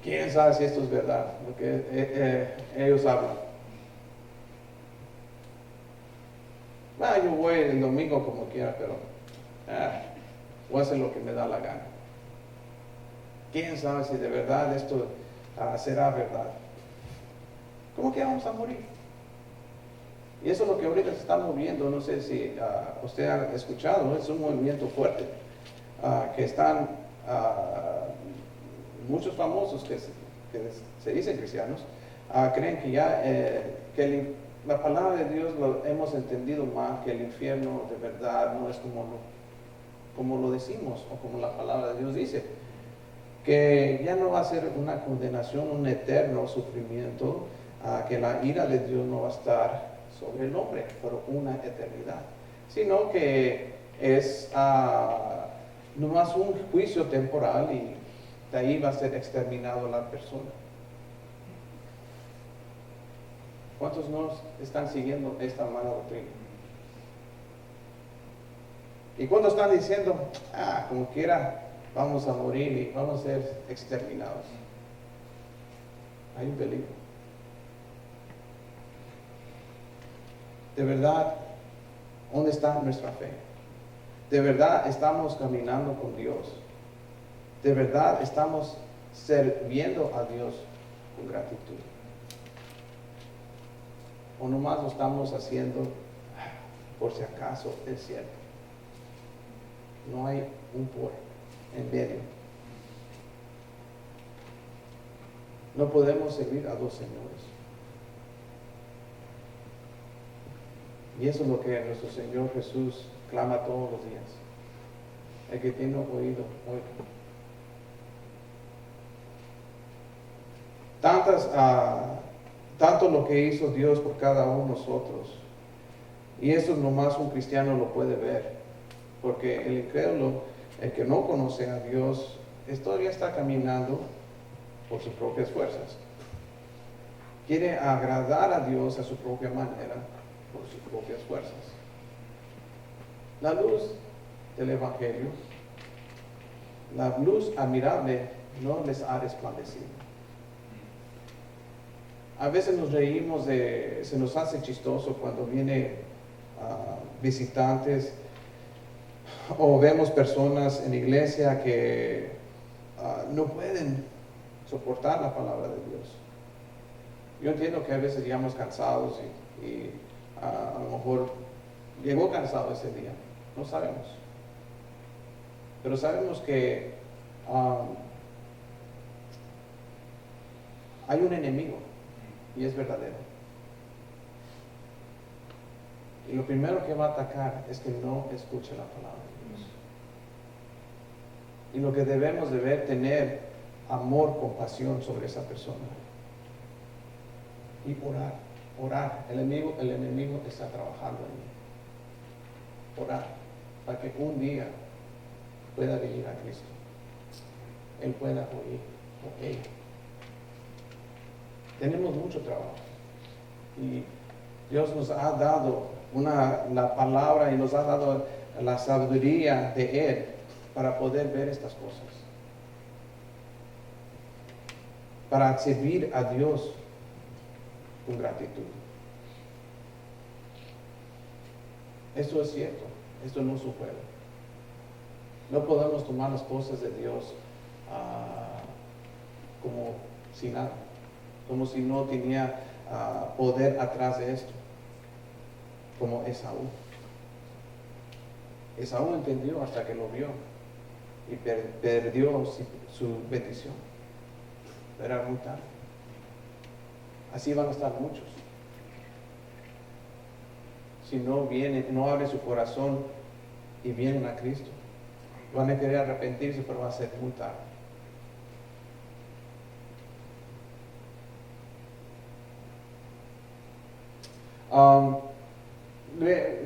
¿Quién sabe si esto es verdad? Lo que ellos hablan. Yo voy el domingo como quiera, pero voy a hacer lo que me da la gana. quién sabe si de verdad esto será verdad. ¿Cómo que vamos a morir? Y eso es lo que ahorita se está moviendo. No sé si usted ha escuchado, ¿no? Es un movimiento fuerte que están muchos famosos que se dicen cristianos creen que ya la palabra de Dios lo hemos entendido mal, que el infierno de verdad no es como lo decimos o como la palabra de Dios dice, que ya no va a ser una condenación, un eterno sufrimiento, que la ira de Dios no va a estar sobre el hombre por una eternidad, sino que es nomás un juicio temporal y de ahí va a ser exterminado la persona. ¿Cuántos no están siguiendo esta mala doctrina? ¿Y cuántos están diciendo, como quiera, vamos a morir y vamos a ser exterminados? Hay un peligro. De verdad, ¿dónde está nuestra fe? De verdad estamos caminando con Dios. De verdad estamos sirviendo a Dios con gratitud. O nomás lo estamos haciendo por si acaso es cierto. No hay un por en medio. No podemos servir a dos señores. Y eso es lo que nuestro Señor Jesús clama todos los días. El que tiene oído, oiga. Tanto lo que hizo Dios por cada uno de nosotros. Y eso nomás un cristiano lo puede ver. Porque el incrédulo, el que no conoce a Dios, todavía está caminando por sus propias fuerzas. Quiere agradar a Dios a su propia manera, por sus propias fuerzas. La luz del Evangelio, la luz admirable, no les ha resplandecido. A veces nos reímos se nos hace chistoso cuando vienen visitantes o vemos personas en iglesia que no pueden soportar la palabra de Dios. Yo entiendo que a veces llegamos cansados y a lo mejor llegó cansado ese día, no sabemos. Pero sabemos que hay un enemigo y es verdadero. Y lo primero que va a atacar es que no escuche la palabra de Dios. Y lo que debemos de ver, tener amor, compasión sobre esa persona. Y orar. El enemigo está trabajando en mí. Orar para que un día pueda venir a Cristo. Él pueda oír o ella. Tenemos mucho trabajo. Y Dios nos ha dado la palabra y nos ha dado la sabiduría de Él para poder ver estas cosas. Para servir a Dios con gratitud. Esto es cierto. Esto no es un juego. No podemos tomar las cosas de Dios como si nada. Como si no tenía poder atrás de esto. Como Esaú. Esaú entendió hasta que lo vio y perdió su bendición. Era muy tarde. Así van a estar muchos. Si no abre su corazón y vienen a Cristo, van a querer arrepentirse, pero va a ser muy tarde.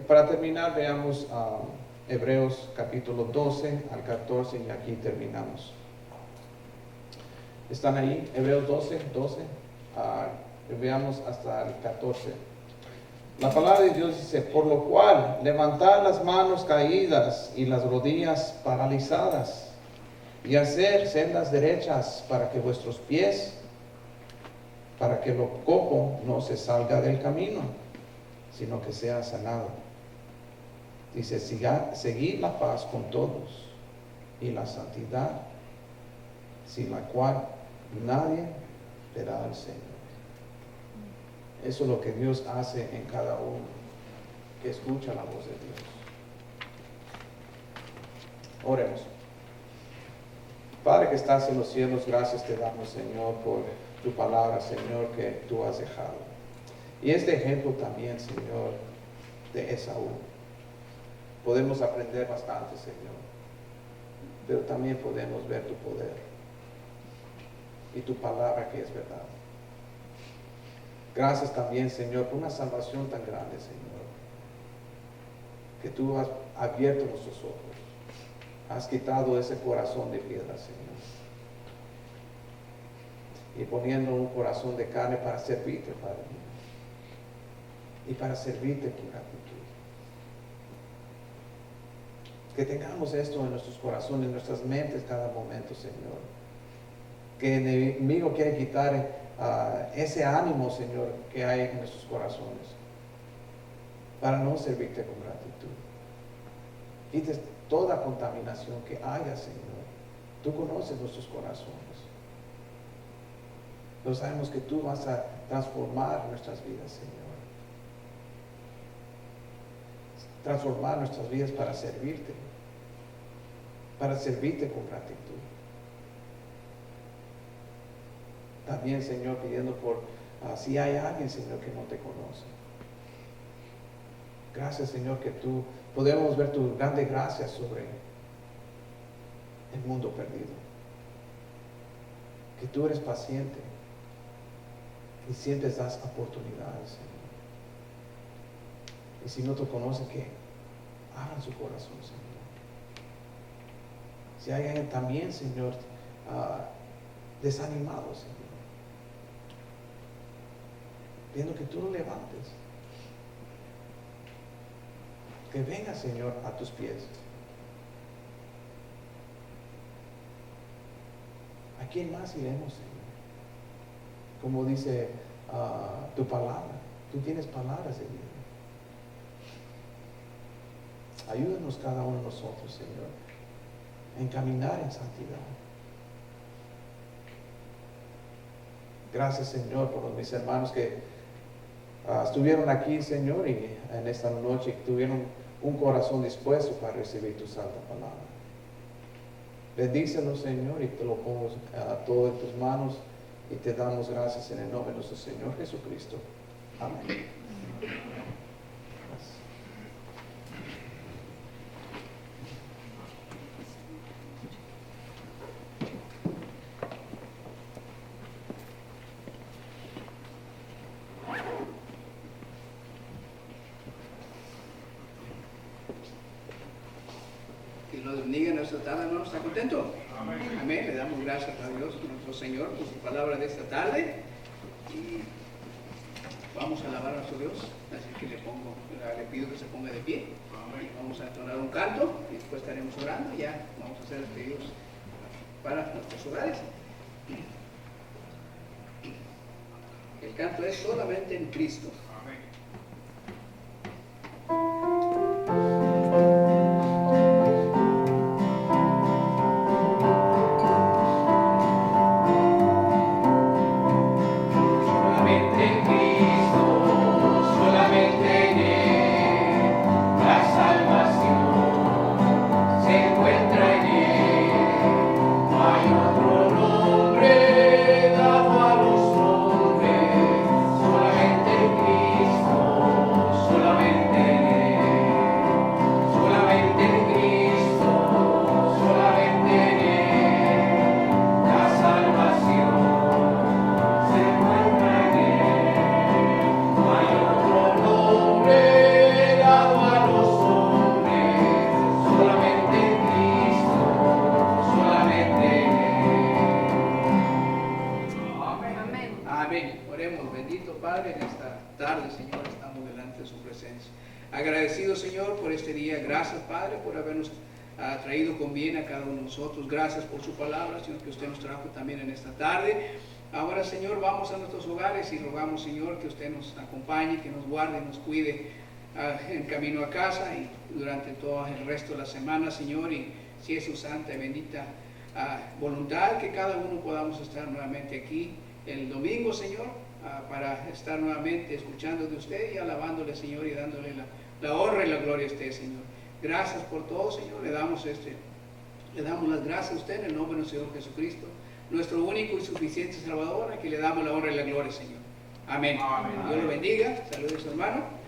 Para terminar, veamos Hebreos capítulo 12 al 14 y aquí terminamos. ¿Están ahí? Hebreos 12. Veamos hasta el 14. La palabra de Dios dice: por lo cual, levantad las manos caídas y las rodillas paralizadas, y hacer sendas derechas para que vuestros pies, para que lo cojo no se salga del camino, sino que sea sanado. Dice: seguid la paz con todos y la santidad, sin la cual nadie verá al Señor. Eso es lo que Dios hace en cada uno que escucha la voz de Dios. Oremos. Padre que estás en los cielos, gracias te damos, Señor, por tu palabra, Señor, que tú has dejado. Y este ejemplo también, Señor, de Esaú. Podemos aprender bastante, Señor, pero también podemos ver tu poder y tu palabra que es verdad. Gracias también, Señor, por una salvación tan grande, Señor, que tú has abierto nuestros ojos. Has quitado ese corazón de piedra, Señor, y poniendo un corazón de carne para servirte, Padre mío, y para servirte con gratitud. Que tengamos esto en nuestros corazones, en nuestras mentes cada momento, Señor. Que el enemigo quiere quitar ese ánimo, Señor, que hay en nuestros corazones, para no servirte con gratitud. Quites toda contaminación que haya, Señor. Tú conoces nuestros corazones. Pero sabemos que tú vas a transformar nuestras vidas, Señor. Transformar nuestras vidas para servirte con gratitud. También, Señor, pidiendo por si hay alguien, Señor, que no te conoce. Gracias, Señor, que tú podemos ver tu grande gracia sobre el mundo perdido. Que tú eres paciente y siempre das oportunidades, Señor. Y si no te conocen, que abran su corazón, Señor. Si hay alguien también, Señor, desanimado, Señor, pidiendo que tú lo levantes. Que venga, Señor, a tus pies. ¿A quién más iremos, Señor? Como dice tu palabra. Tú tienes palabras de vida. Ayúdanos cada uno de nosotros, Señor, a encaminar en santidad. Gracias, Señor, por mis hermanos que estuvieron aquí, Señor, y en esta noche tuvieron un corazón dispuesto para recibir tu santa palabra. Bendícenos, Señor, y te lo pongo todo en tus manos y te damos gracias en el nombre de nuestro Señor Jesucristo. Amén. Esta tarde, hermano, ¿está contento? Amén. Amén. Le damos gracias a Dios, nuestro Señor, por su palabra de esta tarde. Y vamos a alabar a nuestro Dios. Así que le pido que se ponga de pie. Amén. Vamos a entonar un canto y después estaremos orando. Ya vamos a hacer pedidos para nuestros hogares. El canto es solamente en Cristo. Gracias por su palabra, Señor, que usted nos trajo también en esta tarde. Ahora, Señor, vamos a nuestros hogares y rogamos, Señor, que usted nos acompañe, que nos guarde, nos cuide en camino a casa y durante todo el resto de la semana, Señor, y si es su santa y bendita voluntad que cada uno podamos estar nuevamente aquí el domingo, Señor, para estar nuevamente escuchando de usted y alabándole, Señor, y dándole la honra y la gloria a usted, Señor. Gracias por todo, Señor. Le damos las gracias a usted en el nombre de nuestro Señor Jesucristo, nuestro único y suficiente Salvador, a quien le damos la honra y la gloria, Señor. Amén. Amén. Dios lo bendiga. Saludos, hermano.